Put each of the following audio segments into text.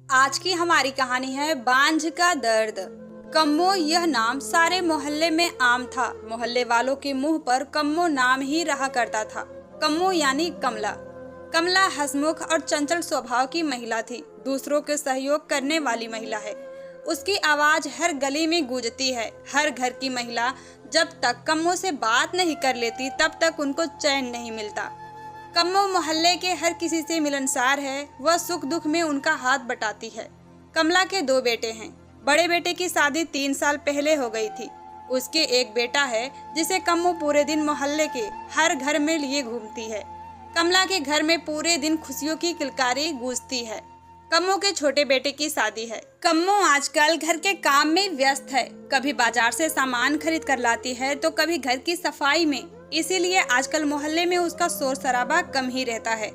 आज की हमारी कहानी है बांझ का दर्द। कम्मो यह नाम सारे मोहल्ले में आम था। मोहल्ले वालों के मुंह पर कम्मो नाम ही रहा करता था। कम्मो यानी कमला। कमला हंसमुख और चंचल स्वभाव की महिला थी। दूसरों के सहयोग करने वाली महिला है। उसकी आवाज हर गली में गूंजती है। हर घर की महिला जब तक कम्मो से बात नहीं कर लेती तब तक उनको चैन नहीं मिलता। कम्मो मोहल्ले के हर किसी से मिलनसार है। वह सुख दुख में उनका हाथ बटाती है। कमला के 2 बेटे हैं। बड़े बेटे की शादी 3 साल पहले हो गई थी। उसके एक बेटा है जिसे कम्मो पूरे दिन मोहल्ले के हर घर में लिए घूमती है। कमला के घर में पूरे दिन खुशियों की किलकारी गूंजती है। कम्मो के छोटे बेटे की शादी है। कम्मो आजकल घर के काम में व्यस्त है। कभी बाजार से सामान खरीद कर लाती है तो कभी घर की सफाई में। इसीलिए आजकल मोहल्ले में उसका शोर शराबा कम ही रहता है।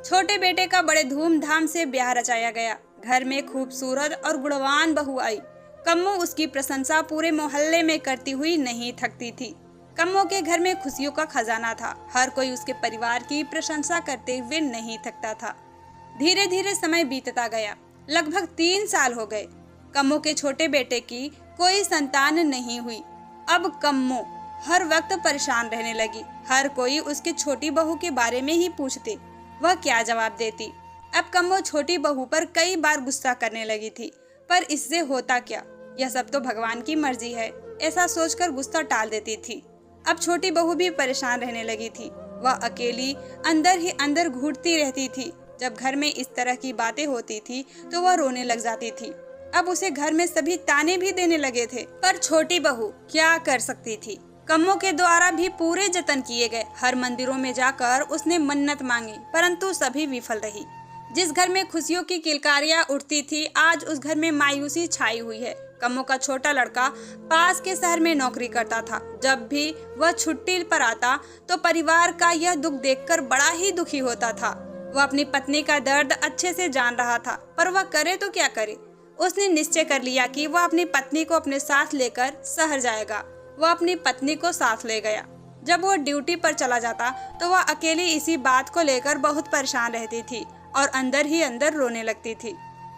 छोटे बेटे का बड़े धूमधाम से ब्याह रचाया गया। घर में खूबसूरत और गुणवान बहू आई। कम्मो उसकी प्रशंसा पूरे मोहल्ले में करती हुई नहीं थकती थी। कम्मो के घर में खुशियों का खजाना था। हर कोई उसके परिवार की प्रशंसा करते हुए नहीं थकता था। धीरे धीरे समय बीतता गया। लगभग 3 साल हो गए। कम्मो के छोटे बेटे की कोई संतान नहीं हुई। अब कम्मो हर वक्त परेशान रहने लगी। हर कोई उसकी छोटी बहू के बारे में ही पूछते, वह क्या जवाब देती। अब कम्मो छोटी बहू पर कई बार गुस्सा करने लगी थी, पर इससे होता क्या, यह सब तो भगवान की मर्जी है, ऐसा सोचकर गुस्सा टाल देती थी। अब छोटी बहू भी परेशान रहने लगी थी। वह अकेली अंदर ही अंदर घुटती रहती थी। जब घर में इस तरह की बातें होती थी तो वह रोने लग जाती थी। अब उसे घर में सभी ताने भी देने लगे थे, पर छोटी बहू क्या कर सकती थी। कम्मो के द्वारा भी पूरे जतन किए गए। हर मंदिरों में जाकर उसने मन्नत मांगी, परंतु सभी विफल रही। जिस घर में खुशियों की किलकारियां उठती थी, आज उस घर में मायूसी छाई हुई है। कम्मो का छोटा लड़का पास के शहर में नौकरी करता था। जब भी वह छुट्टी पर आता तो परिवार का यह दुख देखकर बड़ा ही दुखी होता था। वह अपनी पत्नी का दर्द अच्छे से जान रहा था, पर वह करे तो क्या करे। उसने निश्चय कर लिया कि वह अपनी पत्नी को अपने साथ लेकर शहर जाएगा। वह अपनी पत्नी को साथ ले गया। जब वह ड्यूटी पर चला जाता तो वह अकेली इसी बात को लेकर बहुत परेशान रहती थी और अंदर ही अंदर रोने लगती थी।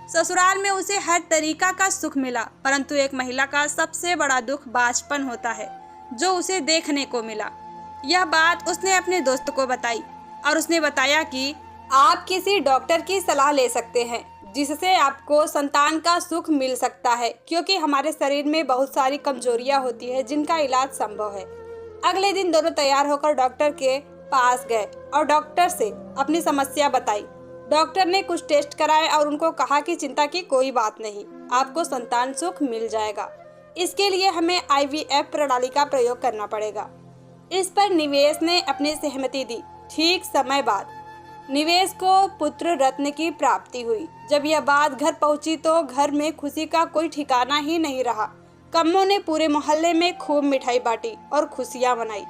ससुराल में उसे हर तरीका का सुख मिला, परंतु एक महिला का सबसे बड़ा दुख बाँझपन होता है, जो उसे देखने को मिला। यह बात उसने अपने दोस्त को बताई और उसने बताया कि आप किसी डॉक्टर की सलाह ले सकते हैं, जिससे आपको संतान का सुख मिल सकता है, क्योंकि हमारे शरीर में बहुत सारी कमजोरियां होती है जिनका इलाज संभव है। अगले दिन दोनों तैयार होकर डॉक्टर के पास गए और डॉक्टर से अपनी समस्या बताई। डॉक्टर ने कुछ टेस्ट कराए और उनको कहा कि चिंता की कोई बात नहीं, आपको संतान सुख मिल जाएगा। इसके लिए हमें IVF प्रणाली का प्रयोग करना पड़ेगा। इस पर निवेश ने अपनी सहमति दी। ठीक समय बाद निवेश को पुत्र रत्न की प्राप्ति हुई। जब यह बात घर पहुंची तो घर में खुशी का कोई ठिकाना ही नहीं रहा। कम्मो ने पूरे मोहल्ले में खूब मिठाई बांटी और खुशियां मनाई।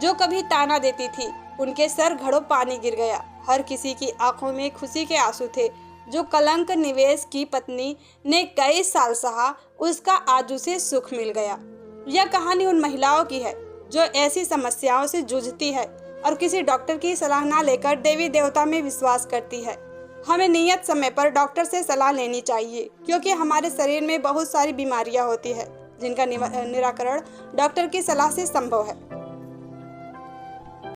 जो कभी ताना देती थी, उनके सर घड़ों पानी गिर गया। हर किसी की आंखों में खुशी के आंसू थे। जो कलंक निवेश की पत्नी ने कई साल सहा, उसका आज उसे सुख मिल गया। यह कहानी उन महिलाओं की है जो ऐसी समस्याओं से जूझती है और किसी डॉक्टर की सलाह ना लेकर देवी देवता में विश्वास करती है। हमें नियत समय पर डॉक्टर से सलाह लेनी चाहिए, क्योंकि हमारे शरीर में बहुत सारी बीमारियां होती है जिनका निराकरण डॉक्टर की सलाह से संभव है।